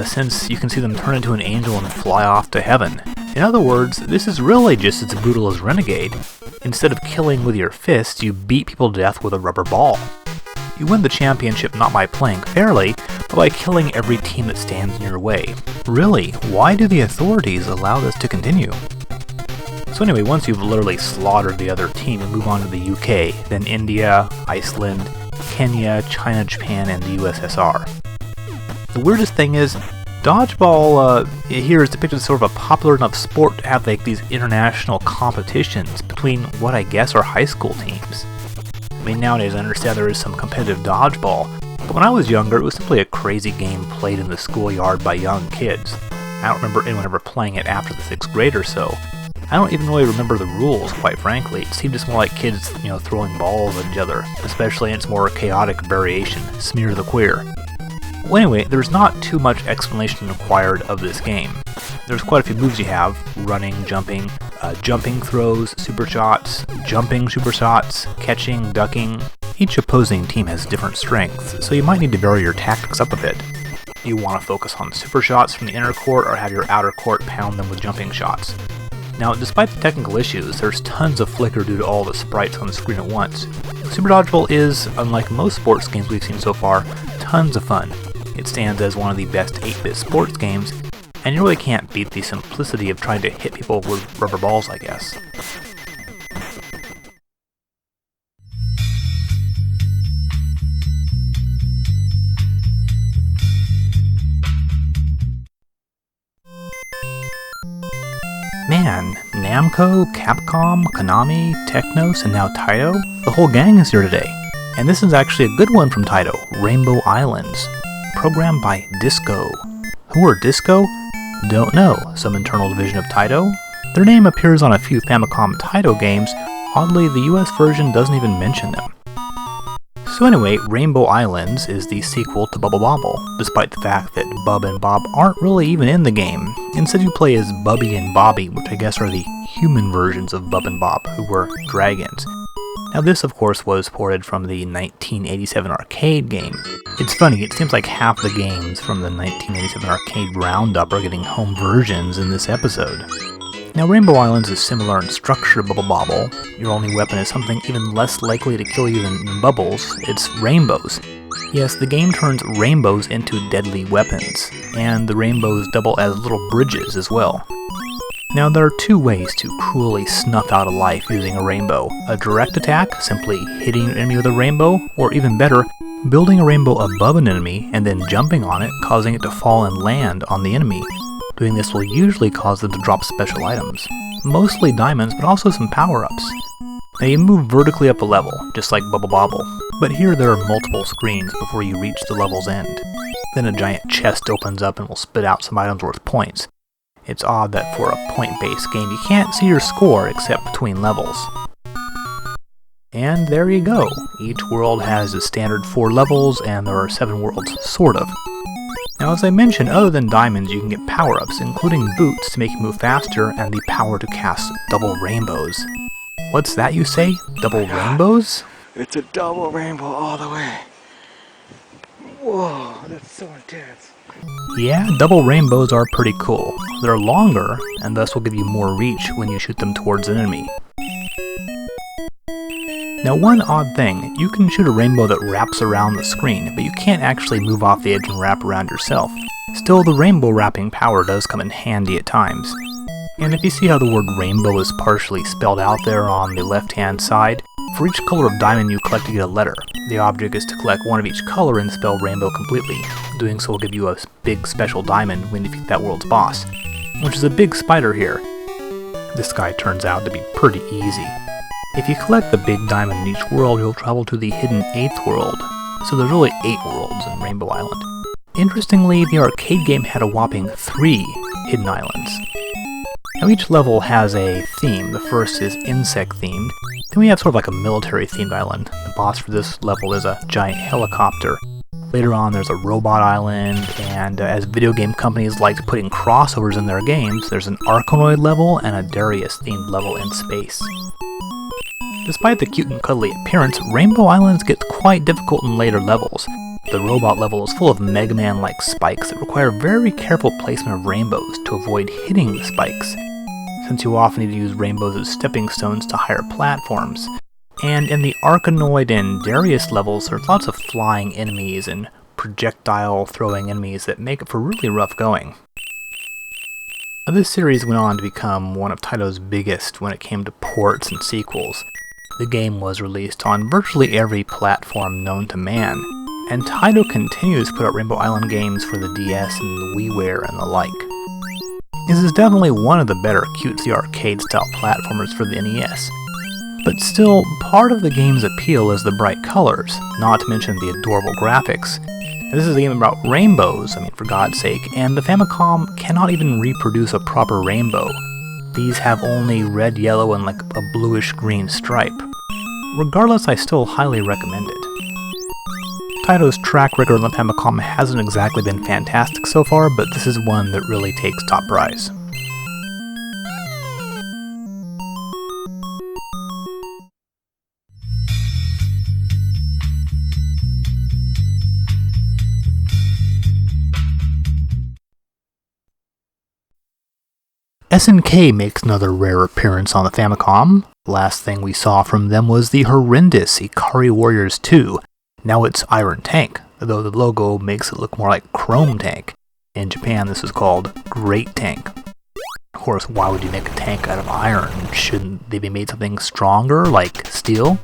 since you can see them turn into an angel and fly off to heaven. In other words, this is really just as brutal as Renegade. Instead of killing with your fists, you beat people to death with a rubber ball. You win the championship not by playing fairly, but by killing every team that stands in your way. Really, why do the authorities allow this to continue? So anyway, once you've literally slaughtered the other team, you move on to the UK, then India, Iceland, Kenya, China, Japan, and the USSR. The weirdest thing is, dodgeball here is depicted as sort of a popular enough sport to have like these international competitions between what I guess are high school teams. I mean, nowadays I understand there is some competitive dodgeball, but when I was younger it was simply a crazy game played in the schoolyard by young kids. I don't remember anyone ever playing it after the 6th grade or so. I don't even really remember the rules, quite frankly. It seemed just more like kids, throwing balls at each other, especially in its more chaotic variation, Smear the Queer. Well, anyway, there's not too much explanation required of this game. There's quite a few moves you have: running, jumping throws, super shots, jumping super shots, catching, ducking. Each opposing team has different strengths, so you might need to vary your tactics up a bit. You want to focus on super shots from the inner court or have your outer court pound them with jumping shots. Now, despite the technical issues, there's tons of flicker due to all the sprites on the screen at once. Super Dodgeball is, unlike most sports games we've seen so far, tons of fun. It stands as one of the best 8-bit sports games, and you really can't beat the simplicity of trying to hit people with rubber balls, I guess. Man, Namco, Capcom, Konami, Technos, and now Taito? The whole gang is here today. And this is actually a good one from Taito, Rainbow Islands. Programmed by Disco. Who are Disco? Don't know, some internal division of Taito. Their name appears on a few Famicom Taito games. Oddly, the US version doesn't even mention them. So anyway, Rainbow Islands is the sequel to Bubble Bobble, despite the fact that Bub and Bob aren't really even in the game. Instead you play as Bubby and Bobby, which I guess are the human versions of Bub and Bob, who were dragons. Now this of course was ported from the 1987 arcade game. It's funny, it seems like half the games from the 1987 arcade roundup are getting home versions in this episode. Now Rainbow Islands is similar in structure to Bubble Bobble. Your only weapon is something even less likely to kill you than bubbles. It's rainbows. Yes, the game turns rainbows into deadly weapons, and the rainbows double as little bridges as well. Now there are two ways to cruelly snuff out a life using a rainbow. A direct attack, simply hitting an enemy with a rainbow, or even better, building a rainbow above an enemy and then jumping on it, causing it to fall and land on the enemy. Doing this will usually cause them to drop special items. Mostly diamonds, but also some power-ups. Now you move vertically up a level, just like Bubble Bobble, but here there are multiple screens before you reach the level's end. Then a giant chest opens up and will spit out some items worth points. It's odd that for a point-based game you can't see your score except between levels. And there you go. Each world has a standard 4 levels, and there are 7 worlds, sort of. Now as I mentioned, other than diamonds you can get power-ups, including boots to make you move faster, and the power to cast double rainbows. What's that you say? Double rainbows? It's a double rainbow all the way. Whoa, that's so intense. Yeah, double rainbows are pretty cool. They're longer, and thus will give you more reach when you shoot them towards an enemy. Now one odd thing, you can shoot a rainbow that wraps around the screen, but you can't actually move off the edge and wrap around yourself. Still, the rainbow wrapping power does come in handy at times. And if you see how the word rainbow is partially spelled out there on the left-hand side, for each color of diamond you collect you get a letter. The object is to collect one of each color and spell rainbow completely. Doing so will give you a big special diamond when you defeat that world's boss, which is a big spider here. This guy turns out to be pretty easy. If you collect the big diamond in each world, you'll travel to the hidden 8th world, so there's really 8 worlds in Rainbow Island. Interestingly, the arcade game had a whopping 3 hidden islands. Now each level has a theme. The first is insect themed. Then we have sort of like a military themed island. The boss for this level is a giant helicopter. Later on there's a robot island, and as video game companies like to put in crossovers in their games, there's an Arkanoid level and a Darius themed level in space. Despite the cute and cuddly appearance, Rainbow Islands gets quite difficult in later levels. The robot level is full of Mega Man-like spikes that require very careful placement of rainbows to avoid hitting the spikes, since you often need to use rainbows as stepping stones to higher platforms. And in the Arkanoid and Darius levels, there's lots of flying enemies and projectile-throwing enemies that make it for really rough going. Now, this series went on to become one of Taito's biggest when it came to ports and sequels. The game was released on virtually every platform known to man, and Taito continues to put out Rainbow Island games for the DS and the WiiWare and the like. This is definitely one of the better cutesy arcade-style platformers for the NES, but still, part of the game's appeal is the bright colors, not to mention the adorable graphics. This is a game about rainbows, for God's sake, and the Famicom cannot even reproduce a proper rainbow. These have only red, yellow, and like a bluish-green stripe. Regardless, I still highly recommend it. Taito's track record on the Famicom hasn't exactly been fantastic so far, but this is one that really takes top prize. SNK makes another rare appearance on the Famicom. Last thing we saw from them was the horrendous Ikari Warriors 2. Now it's Iron Tank, though the logo makes it look more like Chrome Tank. In Japan this is called Great Tank. Of course, why would you make a tank out of iron? Shouldn't they be made something stronger, like steel?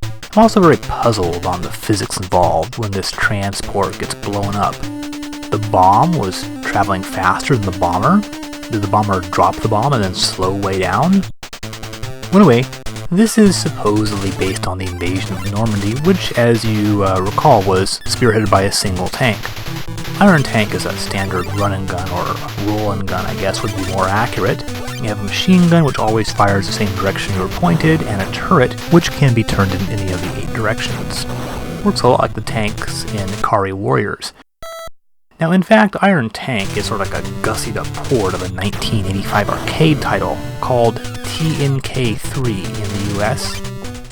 I'm also very puzzled on the physics involved when this transport gets blown up. The bomb was traveling faster than the bomber? Did the bomber drop the bomb and then slow way down? Well, anyway, this is supposedly based on the invasion of Normandy, which, as you recall, was spearheaded by a single tank. Iron Tank is a standard run-and-gun, or roll-and-gun, I guess would be more accurate. You have a machine gun, which always fires the same direction you were pointed, and a turret, which can be turned in any of the 8 directions. Works a lot like the tanks in Ikari Warriors. Now, in fact, Iron Tank is sort of like a gussied-up port of a 1985 arcade title called TNK3 in the US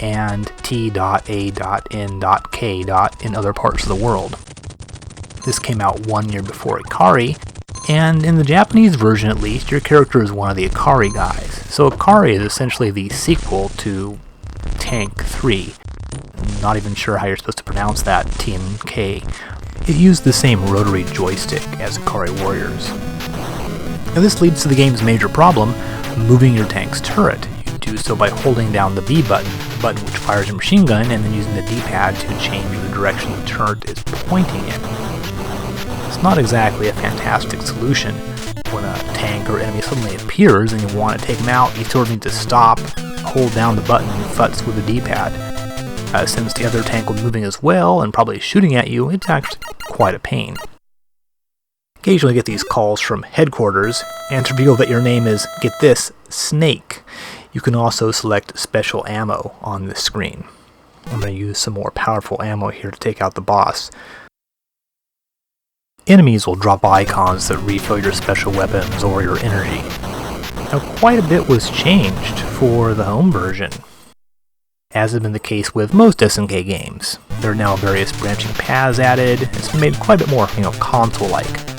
and T.A.N.K. in other parts of the world. This came out 1 year before Ikari, and in the Japanese version at least, your character is one of the Ikari guys. So Ikari is essentially the sequel to Tank 3. Not even sure how you're supposed to pronounce that, TNK. It used the same rotary joystick as Ikari Warriors. Now this leads to the game's major problem, moving your tank's turret. You do so by holding down the B button, the button which fires your machine gun, and then using the D-pad to change the direction the turret is pointing in. It's not exactly a fantastic solution. When a tank or enemy suddenly appears and you want to take him out, you sort of need to stop, hold down the button, and futz with the D-pad. Since the other tank was moving as well and probably shooting at you, it's actually quite a pain. Occasionally get these calls from headquarters, and to reveal that your name is, get this, Snake. You can also select special ammo on this screen. I'm going to use some more powerful ammo here to take out the boss. Enemies will drop icons that refill your special weapons or your energy. Now quite a bit was changed for the home version. As has been the case with most SNK games. There are now various branching paths added. It's been made quite a bit more, console-like.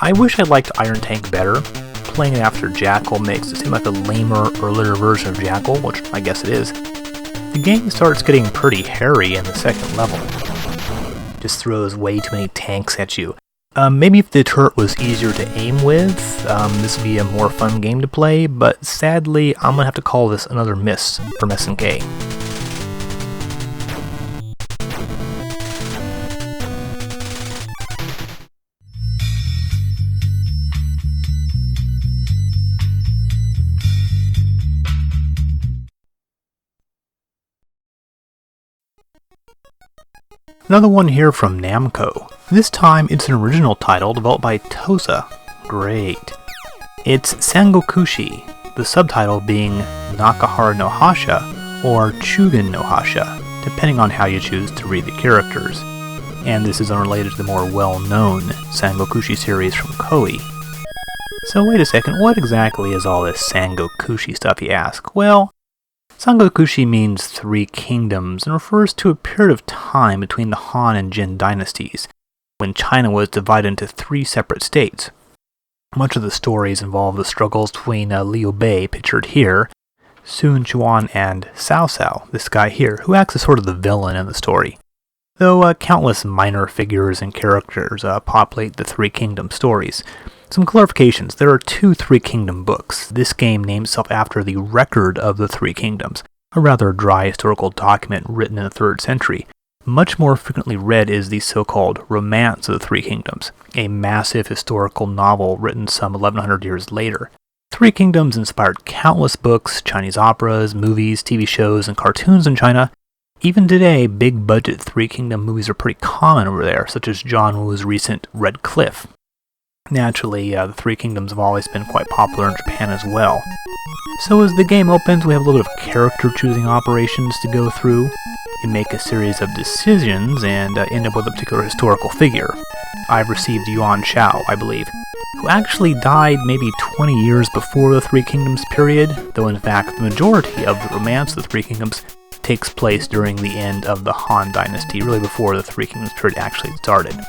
I wish I liked Iron Tank better. Playing it after Jackal makes it seem like a lamer, earlier version of Jackal, which I guess it is. The game starts getting pretty hairy in the second level. Just throws way too many tanks at you. Maybe if the turret was easier to aim with, this would be a more fun game to play, but sadly, I'm gonna have to call this another miss from SNK. Another one here from Namco. This time it's an original title developed by Tosa. Great. It's Sangokushi, the subtitle being Nakahara no Hasha or Chugen no Hasha, depending on how you choose to read the characters. And this is unrelated to the more well-known Sangokushi series from Koei. So wait a second, what exactly is all this Sangokushi stuff, you ask? Well, Sangokushi means three kingdoms and refers to a period of time between the Han and Jin dynasties, when China was divided into three separate states. Much of the stories involve the struggles between Liu Bei, pictured here, Sun Quan, and Cao Cao, this guy here, who acts as sort of the villain in the story. Though countless minor figures and characters populate the Three Kingdom stories. Some clarifications: there are two Three Kingdom books. This game names itself after the Record of the Three Kingdoms, a rather dry historical document written in the 3rd century. Much more frequently read is the so-called Romance of the Three Kingdoms, a massive historical novel written some 1100 years later. Three Kingdoms inspired countless books, Chinese operas, movies, TV shows, and cartoons in China. Even today, big-budget Three Kingdom movies are pretty common over there, such as John Woo's recent Red Cliff. Naturally, the Three Kingdoms have always been quite popular in Japan as well. So as the game opens, we have a little bit of character-choosing operations to go through. You make a series of decisions and end up with a particular historical figure. I've received Yuan Shao, I believe, who actually died maybe 20 years before the Three Kingdoms period, though in fact the majority of the Romance of the Three Kingdoms takes place during the end of the Han Dynasty, really before the Three Kingdoms period actually started.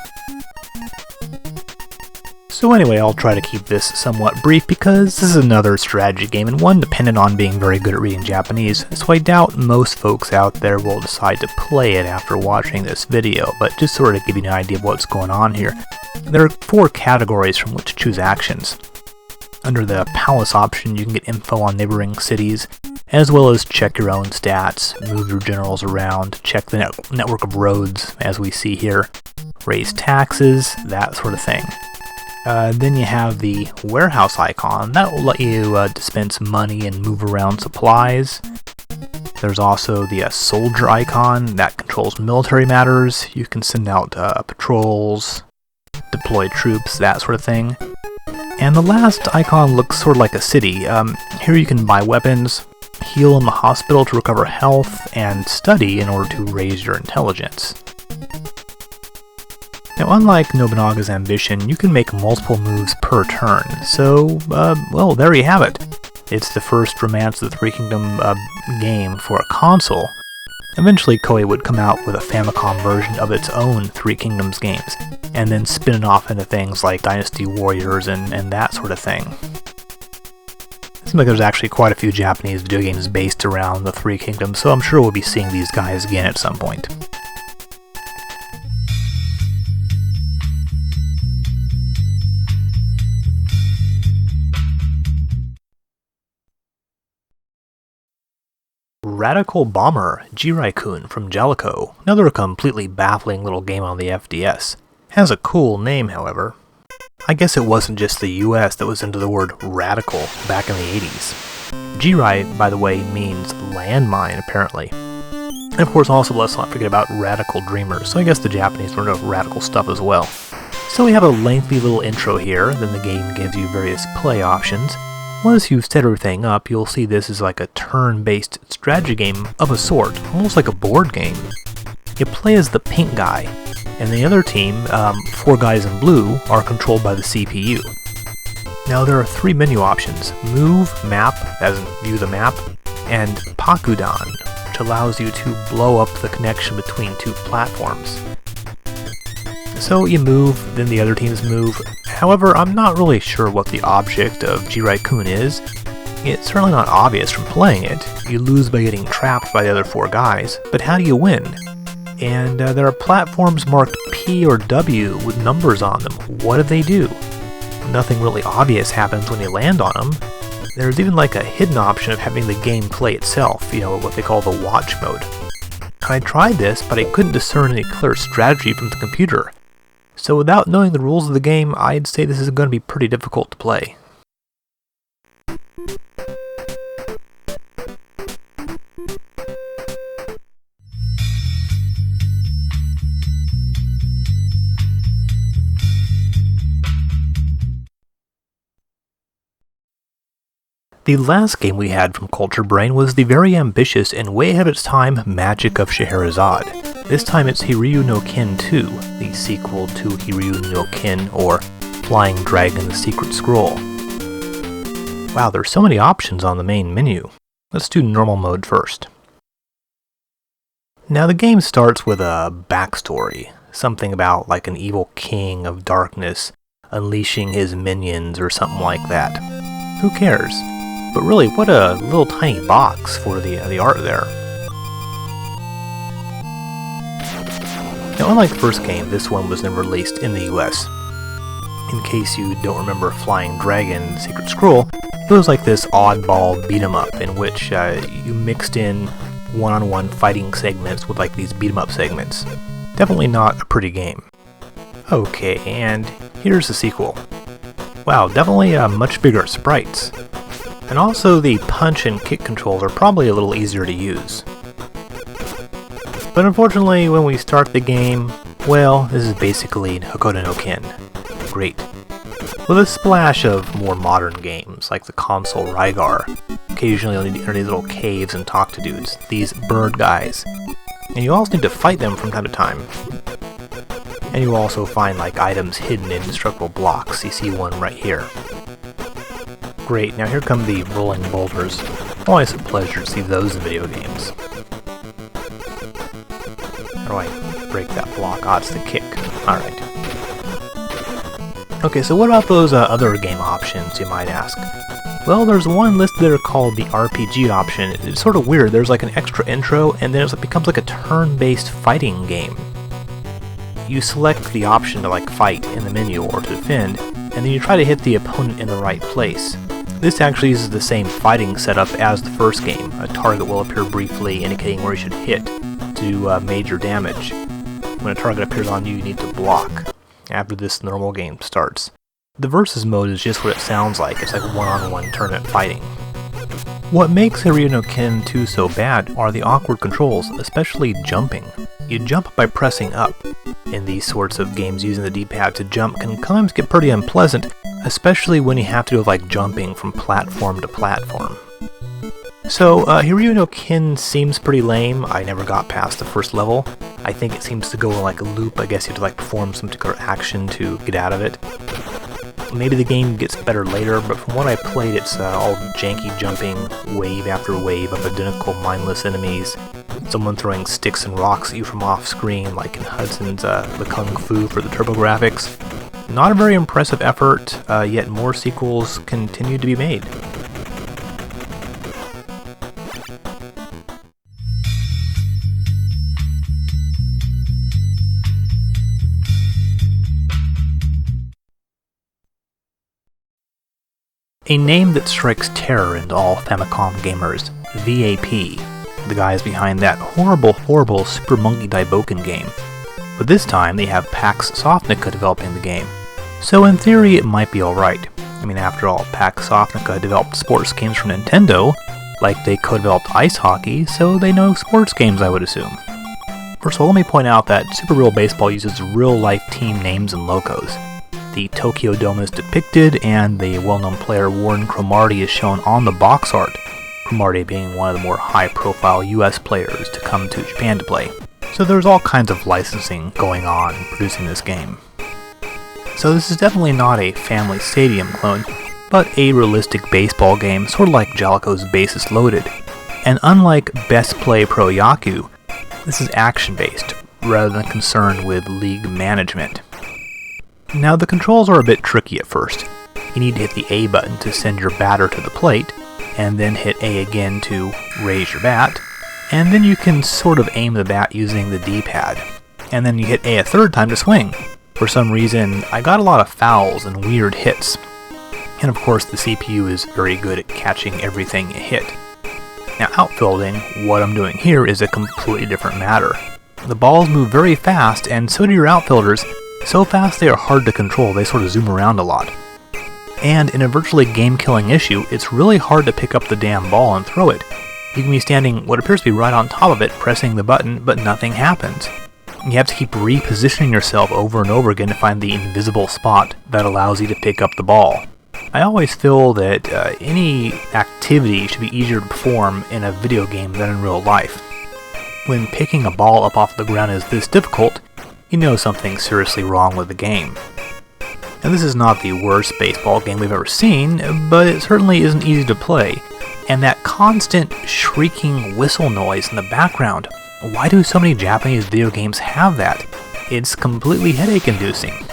So anyway, I'll try to keep this somewhat brief because this is another strategy game and one dependent on being very good at reading Japanese, so I doubt most folks out there will decide to play it after watching this video, but just sort of give you an idea of what's going on here. There are 4 categories from which to choose actions. Under the Palace option, you can get info on neighboring cities, as well as check your own stats, move your generals around, check the network of roads, as we see here, raise taxes, that sort of thing. Then you have the warehouse icon. That will let you dispense money and move around supplies. There's also the soldier icon that controls military matters. You can send out patrols, deploy troops, that sort of thing. And the last icon looks sort of like a city. Here you can buy weapons, heal in the hospital to recover health, and study in order to raise your intelligence. Now, unlike Nobunaga's ambition, you can make multiple moves per turn, so, well, there you have it. It's the first Romance of the Three Kingdom game for a console. Eventually, Koei would come out with a Famicom version of its own Three Kingdoms games, and then spin it off into things like Dynasty Warriors and that sort of thing. It seems like there's actually quite a few Japanese video games based around the Three Kingdoms, so I'm sure we'll be seeing these guys again at some point. Radical Bomber, Jirai-kun from Jellicoe, another completely baffling little game on the FDS. Has a cool name, however. I guess it wasn't just the US that was into the word radical back in the 80s. Jirai, by the way, means landmine, apparently. And of course, also let's not forget about Radical Dreamers, so I guess the Japanese were into radical stuff as well. So we have a lengthy little intro here, then the game gives you various play options. Once you've set everything up, you'll see this is like a turn-based strategy game of a sort, almost like a board game. You play as the pink guy, and the other team, 4 guys in blue, are controlled by the CPU. Now there are 3 menu options: Move, Map, as in view the map, and Bakudan, which allows you to blow up the connection between 2 platforms. So you move, then the other teams move. However, I'm not really sure what the object of Jirai-kun is. It's certainly not obvious from playing it. You lose by getting trapped by the other 4 guys, but how do you win? And there are platforms marked P or W with numbers on them. What do they do? Nothing really obvious happens when you land on them. There's even like a hidden option of having the game play itself, you know, what they call the watch mode. I tried this, but I couldn't discern any clear strategy from the computer. So without knowing the rules of the game, I'd say this is going to be pretty difficult to play. The last game we had from Culture Brain was the very ambitious and way ahead of its time Magic of Scheherazade. This time it's Hiryu no Ken 2, the sequel to Hiryu no Ken, or Flying Dragon the Secret Scroll. Wow, there's so many options on the main menu. Let's do normal mode first. Now the game starts with a backstory, something about like an evil king of darkness unleashing his minions or something like that. Who cares? But really, what a little tiny box for the art there. Now unlike the first game, this one was never released in the US. In case you don't remember Flying Dragon Secret Scroll, it was like this oddball beat-em-up in which you mixed in one-on-one fighting segments with like these beat-em-up segments. Definitely not a pretty game. Okay, and here's the sequel. Wow, definitely much bigger sprites. And also the punch and kick controls are probably a little easier to use. But unfortunately, when we start the game, well, this is basically Hokuto no Ken. Great. With a splash of more modern games, like the console Rygar. Occasionally you'll need to enter these little caves and talk to dudes, these bird guys. And you also need to fight them from time to time. And you also find like items hidden in indestructible blocks. You see one right here. Great, now here come the rolling boulders. Always a pleasure to see those in video games. How do I break that block? Ah, it's the kick. Alright. Okay, so what about those other game options, you might ask? Well, there's one listed there called the RPG option. It's sort of weird. There's like an extra intro, and then it becomes like a turn-based fighting game. You select the option to like fight in the menu or to defend, and then you try to hit the opponent in the right place. This actually uses the same fighting setup as the first game. A target will appear briefly indicating where you should hit to do major damage. When a target appears on you, you need to block. After this, normal game starts. The versus mode is just what it sounds like. It's like one-on-one tournament fighting. What makes Hiryu no Ken 2 so bad are the awkward controls, especially jumping. You jump by pressing up. In these sorts of games, using the D-pad to jump can sometimes get pretty unpleasant, especially when you have to do like jumping from platform to platform. So, Hiryu no Ken seems pretty lame. I never got past the first level. I think it seems to go in like a loop. I guess you have to like perform some particular action to get out of it. Maybe the game gets better later, but from what I played, it's all janky jumping, wave after wave of identical mindless enemies. Someone throwing sticks and rocks at you from off-screen, like in Hudson's The Kung Fu for the TurboGrafx. Not a very impressive effort, yet more sequels continue to be made. A name that strikes terror into all Famicom gamers, VAP, the guys behind that horrible Super Monkey Daiboken game. But this time they have Pax Softnica developing the game, so in theory it might be alright. I mean, after all, Pax Softnica developed sports games for Nintendo, like they co-developed ice hockey, so they know sports games, I would assume. First of all, let me point out that Super Real Baseball uses real-life team names and logos. The Tokyo Dome is depicted, and the well-known player Warren Cromartie is shown on the box art, Cromartie being one of the more high-profile US players to come to Japan to play. So there's all kinds of licensing going on in producing this game. So this is definitely not a Family Stadium clone, but a realistic baseball game, sort of like Jaleco's Bases Loaded. And unlike Best Play Pro Yakyuu, this is action-based, rather than concerned with league management. Now the controls are a bit tricky at first. You need to hit the A button to send your batter to the plate, and then hit A again to raise your bat, and then you can sort of aim the bat using the D-pad. And then you hit A a third time to swing. For some reason, I got a lot of fouls and weird hits. And of course the CPU is very good at catching everything you hit. Now outfielding, what I'm doing here is a completely different matter. The balls move very fast, and so do your outfielders. So fast they are hard to control, they sort of zoom around a lot. And in a virtually game-killing issue, it's really hard to pick up the damn ball and throw it. You can be standing what appears to be right on top of it, pressing the button, but nothing happens. You have to keep repositioning yourself over and over again to find the invisible spot that allows you to pick up the ball. I always feel that any activity should be easier to perform in a video game than in real life. When picking a ball up off the ground is this difficult, you know something's seriously wrong with the game. And this is not the worst baseball game we've ever seen, but it certainly isn't easy to play. And that constant shrieking whistle noise in the background. Why do so many Japanese video games have that? It's completely headache-inducing.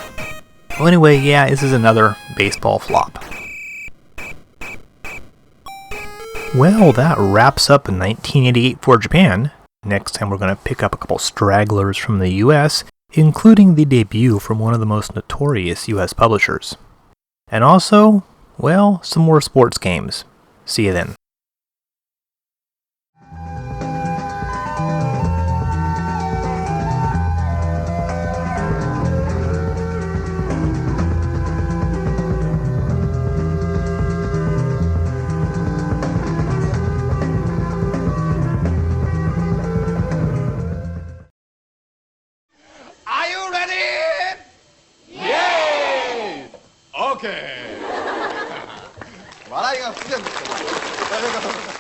Well, anyway, yeah, this is another baseball flop. Well, that wraps up 1988 for Japan. Next time we're going to pick up a couple stragglers from the US, including the debut from one of the most notorious US publishers. And also, well, some more sports games. See you then. Okay. 笑いが不自然ですよ。